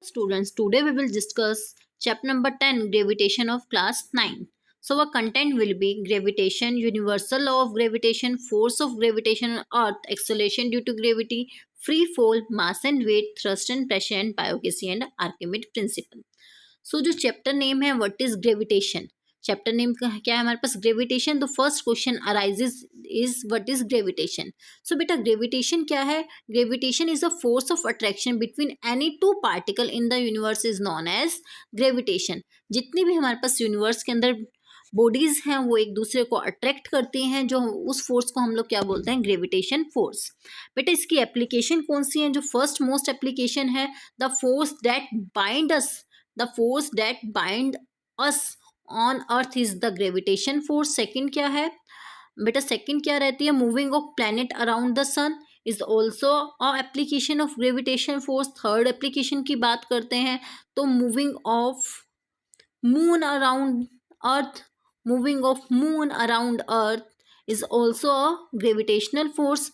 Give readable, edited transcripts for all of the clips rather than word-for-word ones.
students, today we will discuss chapter number 10, gravitation of class 9. So our content will be gravitation, universal law of gravitation, force of gravitation on earth, acceleration due to gravity, free fall, mass and weight, thrust and pressure, and Poincare and Archimedes principle. So जो chapter name है what is gravitation, chapter name क्या है हमारे पास gravitation. तो first question arises is what is gravitation. So बेटा gravitation क्या है? Gravitation is a force of attraction between any two particle in the universe is known as gravitation. जितनी भी हमारे पास यूनिवर्स के अंदर बॉडीज हैं वो एक दूसरे को अट्रैक्ट करती हैं, जो उस फोर्स को हम लोग क्या बोलते हैं? Gravitation force. बेटा इसकी एप्लीकेशन कौन सी है? जो फर्स्ट मोस्ट एप्लीकेशन है, the force that bind us, the force that bind us on earth is the gravitation force। Second क्या है बेटा? सेकंड क्या रहती है? Moving of planet around the sun is also a application of gravitation force. Third application की बात करते हैं तो moving of moon around earth, moving of moon around earth is also a gravitational force.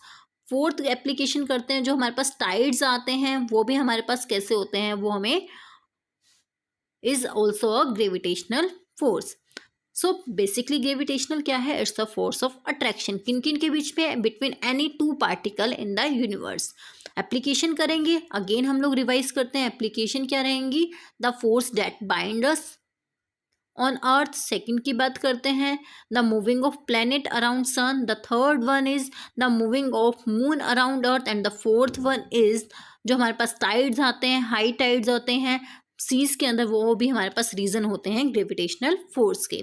Fourth application करते हैं जो हमारे पास tides आते हैं वो भी हमारे पास कैसे होते हैं? वो हमें is also a gravitational force। so basically gravitational क्या है? it's the force of attraction किन किन के बीच में? between any two particle in the universe। Application करेंगे अगेन हम लोग रिवाइज करते हैं। एप्लीकेशन क्या रहेंगी? The force that bind us on earth. Second की बात करते हैं the moving of planet around sun. The third one is the moving of moon around earth. And the fourth one is जो हमारे पास टाइड्स आते हैं, हाई टाइड्स होते हैं सीज के अंदर, वो भी हमारे पास रीजन होते हैं ग्रेविटेशनल फोर्स के।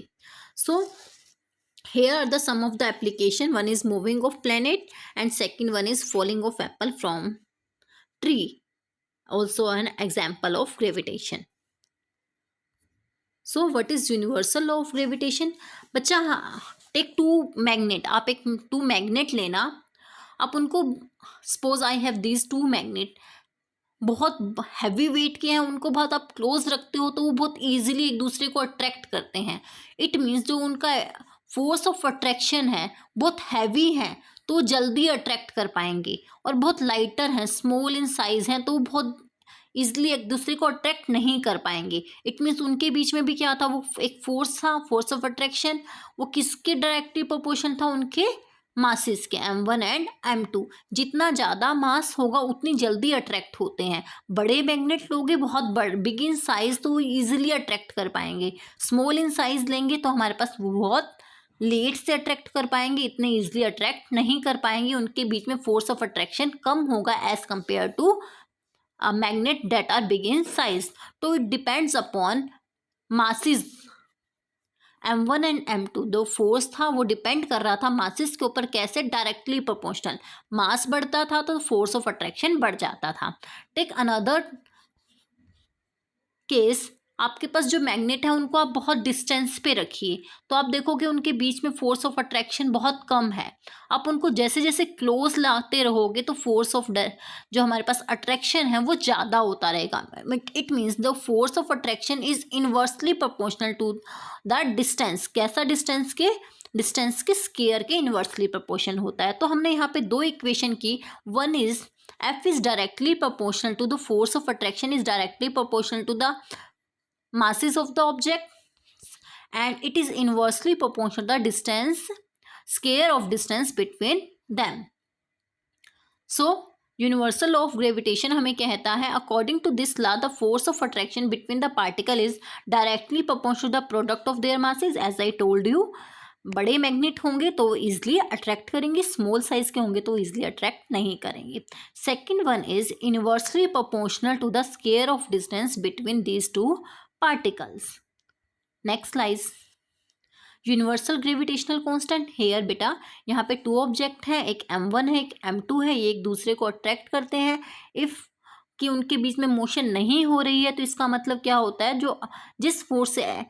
सो here are the some of the application। one is moving of planet and second one is falling of apple from tree, also an example of gravitation। so what is universal law of gravitation? बच्चा take to magnet, आप एक to magnet लेना, आप उनको suppose I have these two magnet, बहुत heavy weight के हैं, उनको बहुत आप क्लोज रखते हो तो वो बहुत इजीली एक दूसरे को अट्रैक्ट करते हैं। इट मीन्स जो उनका फोर्स ऑफ अट्रैक्शन है बहुत हैवी है तो जल्दी अट्रैक्ट कर पाएंगे, और बहुत लाइटर हैं, स्मॉल इन साइज हैं तो बहुत इजीली एक दूसरे को अट्रैक्ट नहीं कर पाएंगे। इट मीन्स उनके बीच में भी क्या था? वो एक फोर्स था, फोर्स ऑफ अट्रैक्शन। वो किसके डायरेक्टली प्रोपोर्शन था? उनके मासेस के, m1 एंड m2। जितना ज़्यादा मास होगा उतनी जल्दी अट्रैक्ट होते हैं। बड़े मैग्नेट लोगे बहुत बिग इन साइज तो वो ईजिली अट्रैक्ट कर पाएंगे, स्मॉल इन साइज लेंगे तो हमारे पास बहुत लेट से अट्रैक्ट कर पाएंगे, इतने ईजिली अट्रैक्ट नहीं कर पाएंगे। उनके बीच में फोर्स ऑफ अट्रैक्शन कम होगा as compare to magnet that are big in size. तो it depends upon masses. m1 and m2 जो फोर्स था वो डिपेंड कर रहा था मासेस के ऊपर, कैसे? Directly proportional. मास बढ़ता था तो फोर्स ऑफ अट्रैक्शन बढ़ जाता था। टेक अनदर केस, आपके पास जो मैग्नेट है उनको आप बहुत डिस्टेंस पे रखिए तो आप देखोगे उनके बीच में फोर्स ऑफ अट्रैक्शन बहुत कम है। आप उनको जैसे जैसे क्लोज लाते रहोगे तो फोर्स ऑफ जो हमारे पास अट्रैक्शन है वो ज़्यादा होता रहेगा। It means the force of attraction is inversely proportional to the distance. कैसा डिस्टेंस के? डिस्टेंस के स्केयर के इनवर्सली प्रोपोर्शन होता है। तो हमने यहाँ पे दो इक्वेशन की, one is F is directly proportional to the force of attraction is directly proportional to the masses of the object and it is inversely proportional to the distance, square of distance between them। so universal law of gravitation हमें कहता है according to this law the force of attraction between the particle is directly proportional to the product of their masses। as I told you, बड़े magnet होंगे तो easily attract करेंगे, small size के होंगे तो इजिली अट्रैक्ट नहीं करेंगे। Second one is inversely proportional to the square of distance between these two particles. Next slide, universal gravitational constant. Here बेटा यहाँ पे टू ऑब्जेक्ट हैं, एक m1 है एक m2 है, ये एक दूसरे को अट्रैक्ट करते हैं। इफ़ कि उनके बीच में मोशन नहीं हो रही है तो इसका मतलब क्या होता है? जो जिस फोर्स से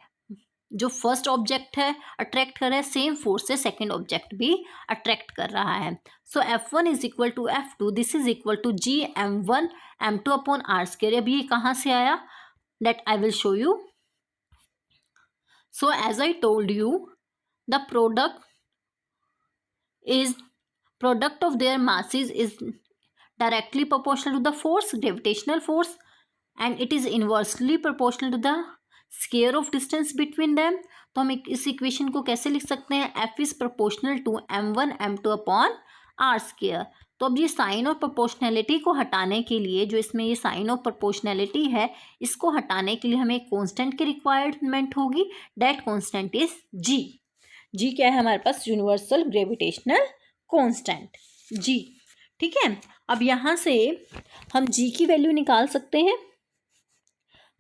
जो फर्स्ट ऑब्जेक्ट है अट्रैक्ट कर रहा है सेम फोर्स से सेकेंड ऑब्जेक्ट भी अट्रैक्ट कर रहा है। So F1 is equal to F2, this is equal to G m1 m2 upon R square. अब ये कहाँ से आया? That I will show you. So as I told you the product of their masses is directly proportional to the force, gravitational force। And it is inversely proportional to the square of distance between them. तो हम इस equation को कैसे लिख सकते हैं, F is proportional to m1 m2 upon R square. तो अब ये साइन ऑफ प्रोपोर्शनैलिटी को हटाने के लिए, जो इसमें ये साइन ऑफ प्रोपोर्शनैलिटी है, इसको हटाने के लिए हमें एक कांस्टेंट की रिक्वायरमेंट होगी। दैट कांस्टेंट इज जी। जी क्या है हमारे पास, यूनिवर्सल ग्रेविटेशनल कांस्टेंट जी। ठीक है, अब यहाँ से हम जी की वैल्यू निकाल सकते हैं।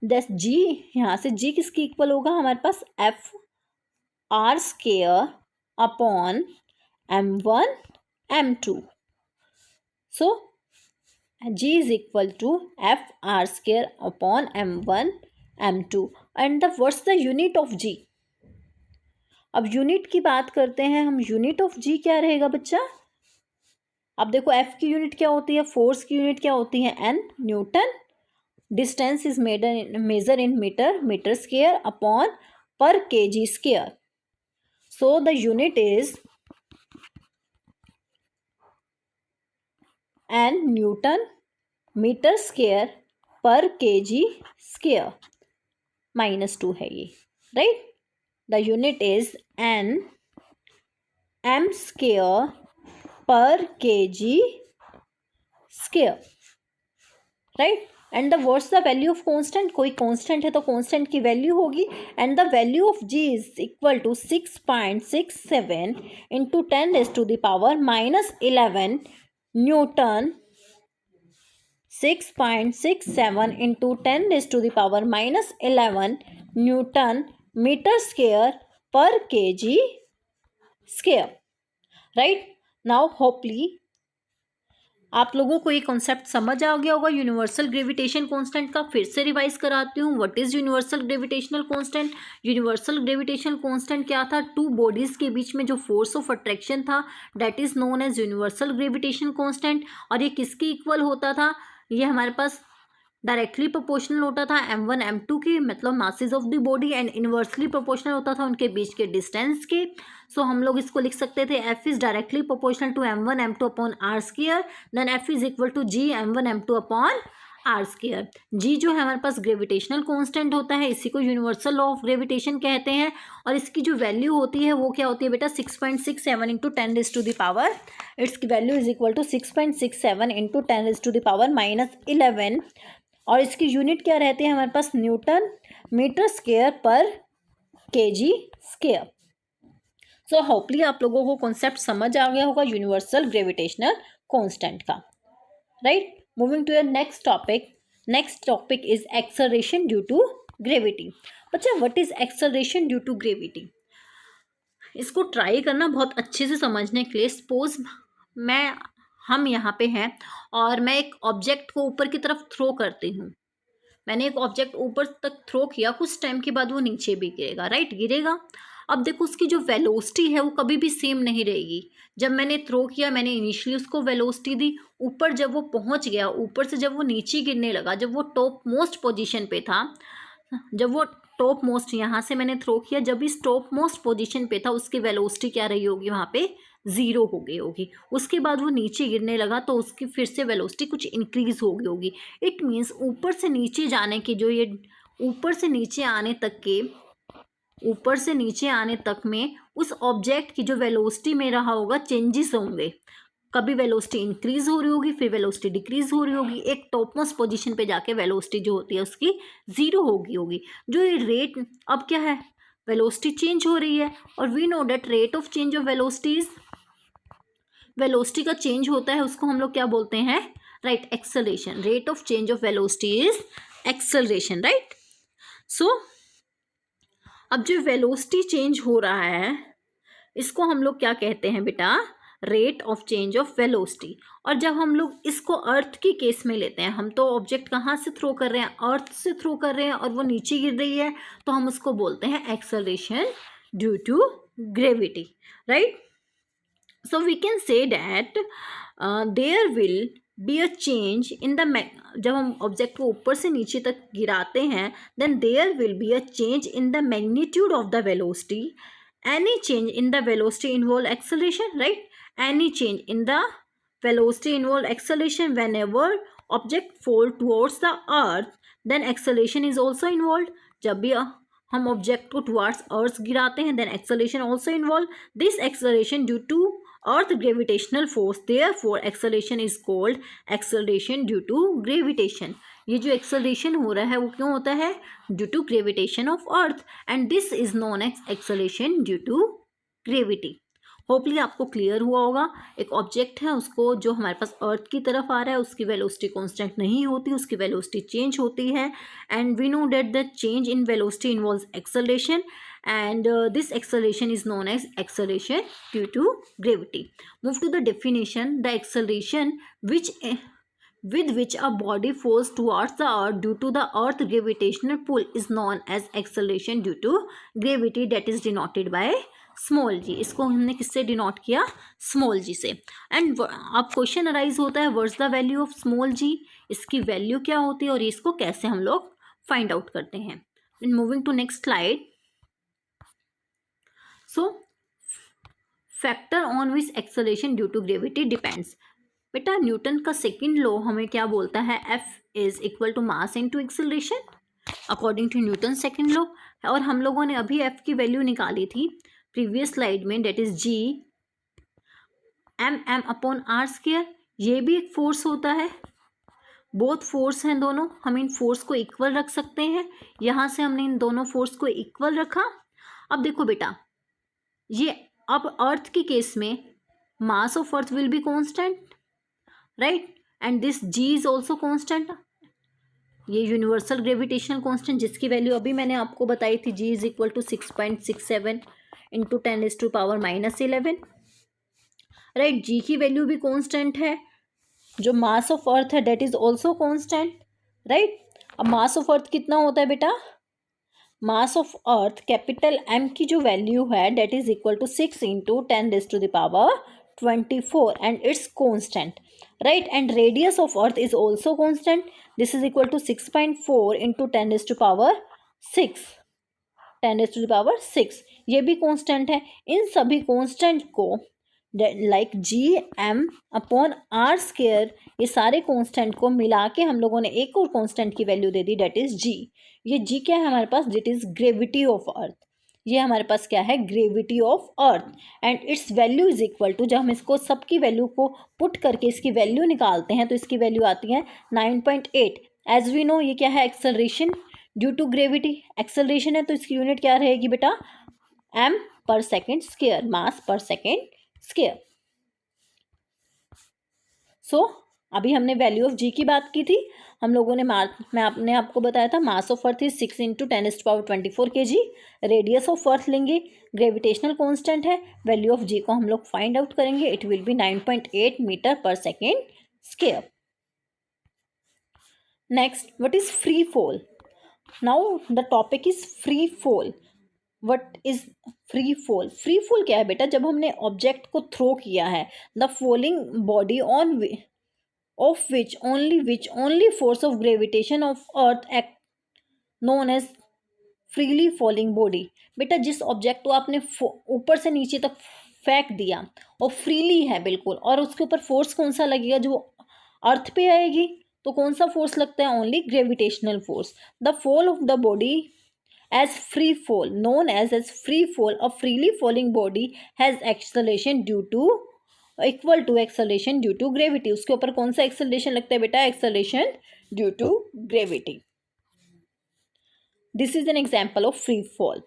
दस जी, यहाँ से जी किसकी इक्वल होगा हमारे पास, F R square upon m1 m2। So g is equal to f r square upon m1 m2 and the what's the unit of g। अब यूनिट की बात करते हैं हम। यूनिट ऑफ जी क्या रहेगा बच्चा, अब देखो एफ की यूनिट क्या होती है, फोर्स की यूनिट क्या होती है, N newton. Distance is measure in metre square upon per KG square. So the unit is N newton metre square per KG square, -2 है ये, right. The unit is N M square per KG square, right. And the what's the value of constant, कोई constant है तो constant की value होगी। And the value of G is equal to 6.67 into 10⁻⁻11 newton. 6.67 into 10⁻⁻11 Newton metre square per KG square, right. Now होपली आप लोगों को ये concept समझ आ गया होगा यूनिवर्सल ग्रेविटेशन कांस्टेंट का। फिर से रिवाइज कराती हूँ, what is universal gravitational constant. Universal gravitational constant क्या था, टू बॉडीज के बीच में जो फोर्स ऑफ अट्रैक्शन था, that is known as universal gravitation constant. और ये किसके इक्वल होता था, ये हमारे पास डायरेक्टली प्रोपोर्शनल होता था m1 m2 की, मतलब masses of the body, and inversely proportional होता था उनके बीच के डिस्टेंस के। सो हम लोग इसको लिख सकते थे f is directly proportional to m1 m2 upon R square, then f is equal to g m1 m2 upon R square. G जो है हमारे पास ग्रेविटेशनल कांस्टेंट होता है, इसी को यूनिवर्सल लॉ ऑफ ग्रेविटेशन कहते हैं। और इसकी जो वैल्यू होती है वो क्या होती है बेटा, 6.67 into 10⁻⁻, it's value is equal to 6.67 into 10⁻⁻11। और इसकी यूनिट क्या रहती है हमारे पास, newton metre square per KG square. So hopefully आप लोगों को कॉन्सेप्ट समझ आ गया होगा यूनिवर्सल ग्रेविटेशनल कांस्टेंट का, right. Moving to your next topic. Next topic is acceleration due to gravity. बच्चा what is acceleration due to gravity, इसको ट्राई करना बहुत अच्छे से समझने के लिए। सपोज हम यहाँ पे हैं और मैं एक ऑब्जेक्ट को ऊपर की तरफ थ्रो करती हूँ। मैंने एक ऑब्जेक्ट ऊपर तक थ्रो किया, कुछ टाइम के बाद वो नीचे भी गिरेगा, राइट, गिरेगा। अब देखो उसकी जो वेलोसिटी है वो कभी भी सेम नहीं रहेगी। जब मैंने थ्रो किया, मैंने इनिशियली उसको वेलोसिटी दी, ऊपर जब वो पहुँच गया, ऊपर से जब वो नीचे गिरने लगा, जब वो टॉप मोस्ट पोजिशन पे था, जब वो टॉप मोस्ट यहाँ से मैंने थ्रो किया, जब इस टॉप मोस्ट पोजीशन पे था, उसकी वेलोसिटी क्या रही होगी, वहाँ पे 0 हो गई होगी। उसके बाद वो नीचे गिरने लगा तो उसकी फिर से वेलोसिटी कुछ इंक्रीज हो गई होगी। इट मीन्स ऊपर से नीचे जाने की जो ये ऊपर से नीचे आने तक में उस ऑब्जेक्ट की जो वेलोसिटी में रहा होगा चेंजेस होंगे। कभी वेलोसिटी इंक्रीज हो रही होगी, फिर वेलोसिटी डिक्रीज हो रही होगी, एक टॉप मोस्ट पोजीशन पे जाके वेलोसिटी जो होती है उसकी 0 हो गई होगी। जो ये रेट अब क्या है, वेलोसिटी चेंज हो रही है, और we know that rate of change of velocities, velocity का चेंज होता है उसको हम लोग क्या बोलते हैं, right, acceleration. Rate of change of velocity is acceleration, right. So अब जो वेलोसिटी चेंज हो रहा है इसको हम लोग क्या कहते हैं बेटा, rate of change of velocity. और जब हम लोग इसको अर्थ के केस में लेते हैं, हम तो ऑब्जेक्ट कहाँ से थ्रो कर रहे हैं, अर्थ से थ्रो कर रहे हैं, और वो नीचे गिर रही है, तो हम उसको बोलते हैं acceleration due to gravity, right. So we can say that there will be a change in the, जब हम ऑब्जेक्ट को ऊपर से नीचे तक गिराते हैं, then there will be a change in the magnitude of the velocity. Any change in the velocity involve acceleration, right? Any change in the velocity involve acceleration whenever object fall towards the earth, then acceleration is also involve, जब भी हम object को towards earth गिराते हैं, then acceleration also involve. This acceleration due to earth gravitational force, therefore acceleration is called acceleration due to gravitation. ये जो acceleration हो रहा है वो क्यों होता है? Due to gravitation of earth, and this is known as acceleration due to gravity. Hopefully आपको क्लियर हुआ होगा। एक ऑब्जेक्ट है, उसको जो हमारे पास अर्थ की तरफ आ रहा है उसकी वेलोसिटी कांस्टेंट नहीं होती, उसकी वेलोसिटी चेंज होती है, and we know that the change in velocity involves acceleration, and this acceleration is known as acceleration due to gravity. Move to the definition. The acceleration with which a body falls towards the earth due to the earth gravitational pull is known as acceleration due to gravity, that is denoted by small G. इसको हमने किससे denote किया? Small जी से। And अब question arise होता है, what's the value of small G, इसकी value क्या होती है और इसको कैसे हम लोग फाइंड आउट करते हैं। In moving to next slide. So factor on which acceleration due to gravity depends. बेटा न्यूटन का सेकंड लॉ हमें क्या बोलता है? F is equal to mass into acceleration, according to Newton second law. और हम लोगों ने अभी F की वैल्यू निकाली थी प्रीवियस स्लाइड में, that is G m upon R square. ये भी एक फोर्स होता है, बोथ फोर्स हैं दोनों, हम इन फोर्स को इक्वल रख सकते हैं। यहाँ से हमने इन दोनों फोर्स को इक्वल रखा। अब देखो बेटा, ये अब अर्थ के केस में mass of earth will be constant, right, and this G is also constant. ये यूनिवर्सल ग्रेविटेशनल कांस्टेंट जिसकी वैल्यू अभी मैंने आपको बताई थी, G is equal to 6.67 into 10⁻11, right. G की वैल्यू भी कांस्टेंट है। जो मास ऑफ अर्थ है that is also constant, right. अब मास ऑफ अर्थ कितना होता है बेटा? Mass of earth capital M की जो वैल्यू है that is equal to 6 into 10⁻24 and it's constant, right. And radius of earth is also constant, this is equal to 6.4 into 10⁻6, ये भी कांस्टेंट है। इन सभी कांस्टेंट को like G m upon R square, ये सारे कांस्टेंट को मिला के हम लोगों ने एक और कांस्टेंट की वैल्यू दे दी, डेट इज G। ये G क्या है हमारे पास? It is gravity of earth. ये हमारे पास क्या है? Gravity of earth, and it's value is equal to, जब हम इसको सबकी वैल्यू को पुट करके इसकी वैल्यू निकालते हैं तो इसकी वैल्यू आती है 9.8। एज वी नो ये क्या है? Acceleration due to gravity. Acceleration है तो इसकी यूनिट क्या रहेगी बेटा? m पर सेकेंड स्क्वायर, मास पर सेकेंड स्क्वायर। सो अभी हमने वैल्यू ऑफ G की बात की थी। हम लोगों ने मैं आपको बताया था मास of earth is 6 into 10⁻24 kg। Radius of अर्थ लेंगे, ग्रेविटेशनल कांस्टेंट है, वैल्यू ऑफ G को हम लोग फाइंड आउट करेंगे, इट विल बी 9.8 मीटर पर second square. Next, what is free fall? Now the topic is free fall. What is free fall? Free fall क्या है बेटा? जब हमने ऑब्जेक्ट को थ्रो किया है, the falling body on of which only force of gravitation of earth act known as freely falling body. बेटा जिस ऑब्जेक्ट को आपने ऊपर से नीचे तक फेंक दिया और फ्रीली है बिल्कुल, और उसके ऊपर फोर्स कौन सा लगेगा? जो अर्थ पे आएगी, तो कौन सा फोर्स लगता है? Only gravitational force. The fall of the body as free fall, known as free fall, a freely falling body has acceleration due to equal to acceleration due to gravity। उसके ऊपर कौन सा acceleration लगता है बेटा? acceleration due to gravity। This is an example of free fall।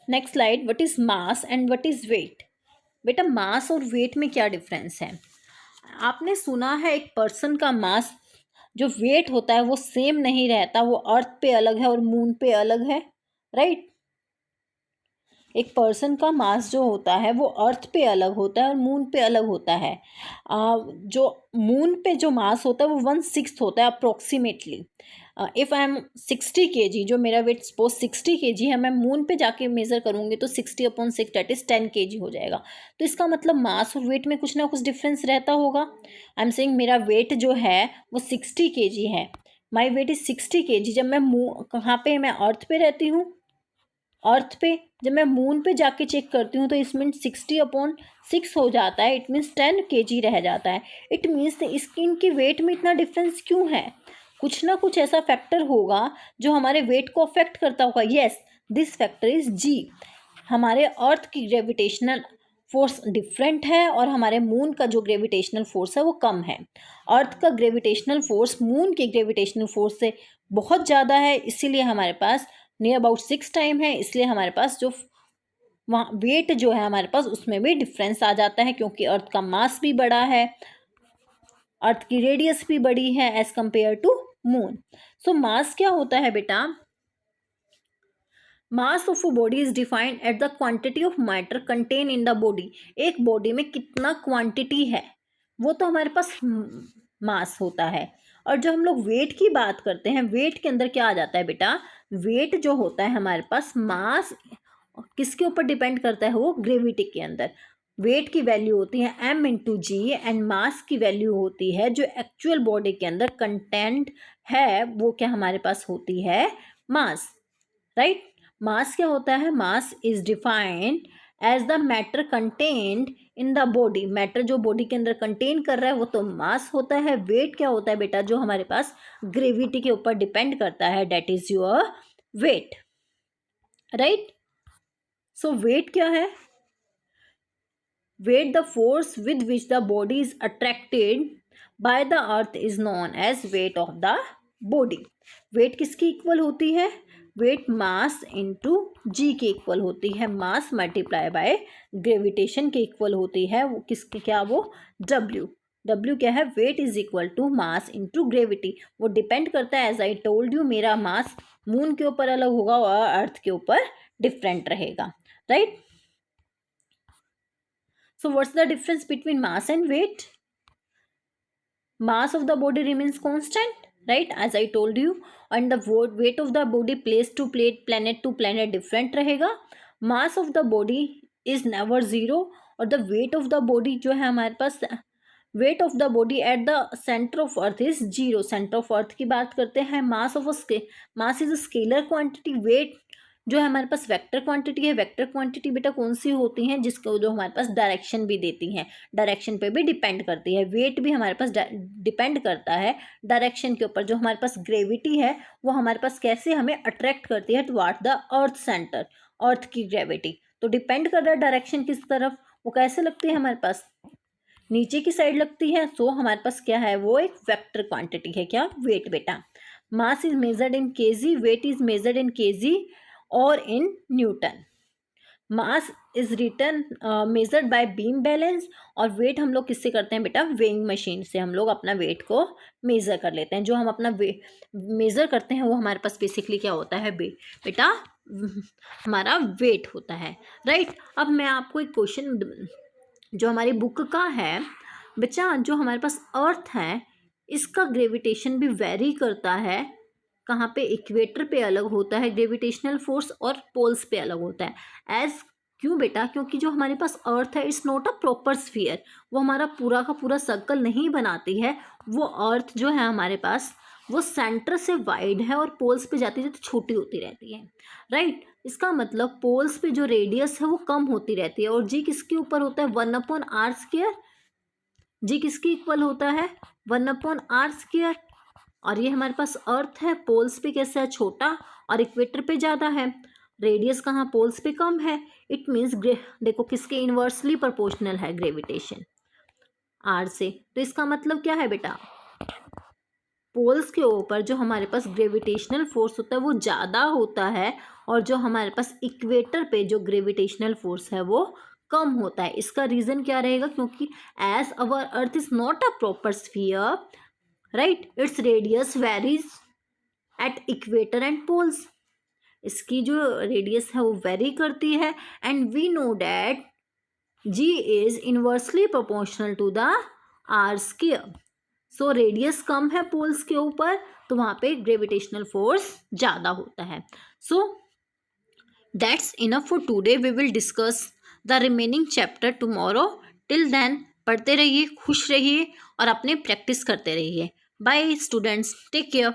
Next slide, what is mass and what is weight? बेटा mass और weight में क्या difference है? आपने सुना है एक पर्सन का मास जो वेट होता है वो सेम नहीं रहता, वो अर्थ पे अलग है और मून पे अलग है, राइट। एक पर्सन का मास जो होता है वो अर्थ पे अलग होता है और मून पे अलग होता है। जो मून पे जो मास होता है वो 1/6 होता है approximately. If I am 60 kg, जो मेरा वेट सपोज 60 kg है, मैं मून पे जाके मेज़र करूँगी तो 60/6 डेट इज़ 10 kg हो जाएगा। तो इसका मतलब मास और वेट में कुछ ना कुछ डिफरेंस रहता होगा। आई एम सेइंग मेरा वेट जो है वो 60 kg है, माई वेट इज़ 60 kg। जब मैं कहाँ पे? मैं अर्थ पे रहती हूँ, अर्थ पे। जब मैं मून पे जाके चेक करती हूँ तो इसमें 60/6 हो जाता है, इट मीन्स 10 kg रह जाता है। इट मीन्स इनकी वेट में इतना डिफरेंस क्यों है? कुछ ना कुछ ऐसा फैक्टर होगा जो हमारे वेट को अफेक्ट करता होगा। यस, दिस फैक्टर इज जी। हमारे अर्थ की ग्रेविटेशनल फोर्स डिफरेंट है और हमारे मून का जो ग्रेविटेशनल फोर्स है वो कम है। अर्थ का ग्रेविटेशनल फोर्स मून के ग्रेविटेशनल फोर्स से बहुत ज़्यादा है, इसीलिए हमारे पास नियर अबाउट 6 टाइम है। इसलिए हमारे पास जो वहाँ वेट जो है हमारे पास उसमें भी डिफरेंस आ जाता है, क्योंकि अर्थ का मास भी बड़ा है, अर्थ की रेडियस भी बड़ी है एज कंपेयर टू मून। सो मास क्या होता है बेटा? Mass of a body is defined at the quantity of matter contain in the body. एक बॉडी में कितना क्वांटिटी है वो तो हमारे पास मास होता है। और जब हम लोग वेट की बात करते हैं, वेट के अंदर क्या आ जाता है बेटा? वेट जो होता है हमारे पास, मास किसके ऊपर डिपेंड करता है? वो ग्रेविटी के अंदर। वेट की वैल्यू होती है m into g and mass की वैल्यू होती है जो एक्चुअल बॉडी के अंदर कंटेंट है, वो क्या हमारे पास होती है? मास, राइट। मास क्या होता है? Mass is defined as the matter contained in the body. Matter जो बॉडी के अंदर कंटेन कर रहा है वो तो मास होता है। वेट क्या होता है बेटा? जो हमारे पास ग्रेविटी के ऊपर डिपेंड करता है, that is your weight, right. So weight क्या है? Weight, the force with which the body is attracted by the earth is known as weight of the body. Weight किसकी इक्वल होती है? वेट मास इंटू जी के equal होती है। मास multiply by gravitation के equal होती है। वो किसकी, क्या? वो डब्ल्यू। डब्ल्यू क्या है? Weight is equal to mass into gravity. वो डिपेंड करता है, एज आई टोल्ड यू, मेरा मास मून के ऊपर अलग होगा और अर्थ के ऊपर डिफरेंट रहेगा, right. So what's the difference between mass and weight? Mass of the body remains constant, right, as I told you, and the weight of the body place to plate, planet to planet different रहेगा। mass of the body is never zero, और the weight of the body जो है हमारे पास, weight of the body at the center of earth is zero। center of earth की बात करते हैं। mass of a mass is a scalar quantity। weight जो है हमारे पास वेक्टर क्वांटिटी है। वेक्टर क्वांटिटी बेटा कौन सी होती हैं? जिसको जो हमारे पास डायरेक्शन भी देती हैं, डायरेक्शन पे भी डिपेंड करती है। वेट भी हमारे पास डिपेंड करता है डायरेक्शन के ऊपर। जो हमारे पास ग्रेविटी है वो हमारे पास कैसे हमें अट्रैक्ट करती है टुवर्ड द अर्थ सेंटर, अर्थ की ग्रेविटी। तो डिपेंड कर रहा है डायरेक्शन किस तरफ, वो कैसे लगती है हमारे पास? नीचे की साइड लगती है। सो हमारे पास क्या है? वो एक वेक्टर क्वांटिटी है। क्या? वेट बेटा। Mass is measured in KG, weight is measured in KG और in newton. Mass is written measured by beam balance, और वेट हम लोग किससे करते हैं बेटा? वेइंग मशीन से हम लोग अपना वेट को मेज़र कर लेते हैं। जो हम अपना मेज़र करते हैं वो हमारे पास बेसिकली क्या होता है बेटा? हमारा वेट होता है, राइट। अब मैं आपको एक क्वेश्चन जो हमारी बुक का है बच्चा, जो हमारे पास अर्थ है इसका ग्रेविटेशन भी वेरी करता है। कहाँ पे? इक्वेटर पे अलग होता है ग्रेविटेशनल फोर्स और पोल्स पे अलग होता है। एज क्यों बेटा? क्योंकि जो हमारे पास अर्थ है it's not a proper sphere. वो हमारा पूरा का पूरा सर्कल नहीं बनाती है। वो अर्थ जो है हमारे पास वो सेंटर से वाइड है और पोल्स पे जाती जाती छोटी होती रहती है, राइट। इसका मतलब पोल्स पे जो रेडियस है वो कम होती रहती है। और जी किसके ऊपर होता है? 1/r²। जी किसकी इक्वल होता है? 1/r²। और ये हमारे पास अर्थ है, पोल्स पे कैसा है? छोटा, और इक्वेटर पे ज़्यादा है। रेडियस कहाँ? पोल्स पे कम है। इट मीन्स देखो किसके इन्वर्सली प्रोपोर्शनल है ग्रेविटेशन? आर से। तो इसका मतलब क्या है बेटा? पोल्स के ऊपर जो हमारे पास ग्रेविटेशनल फोर्स होता है वो ज़्यादा होता है, और जो हमारे पास इक्वेटर पे जो ग्रेविटेशनल फोर्स है वो कम होता है। इसका रीज़न क्या रहेगा? क्योंकि as our earth is not a proper sphere, right, it's radius varies at equator and poles. इसकी जो रेडियस है वो वेरी करती है, and we know that G is inversely proportional to the r²। So radius कम है poles के ऊपर, तो वहाँ पे ग्रेविटेशनल फोर्स ज़्यादा होता है। So that's enough for today. We will discuss the remaining chapter tomorrow. Till then पढ़ते रहिए, खुश रहिए और अपने प्रैक्टिस करते रहिए। Bye students, take care.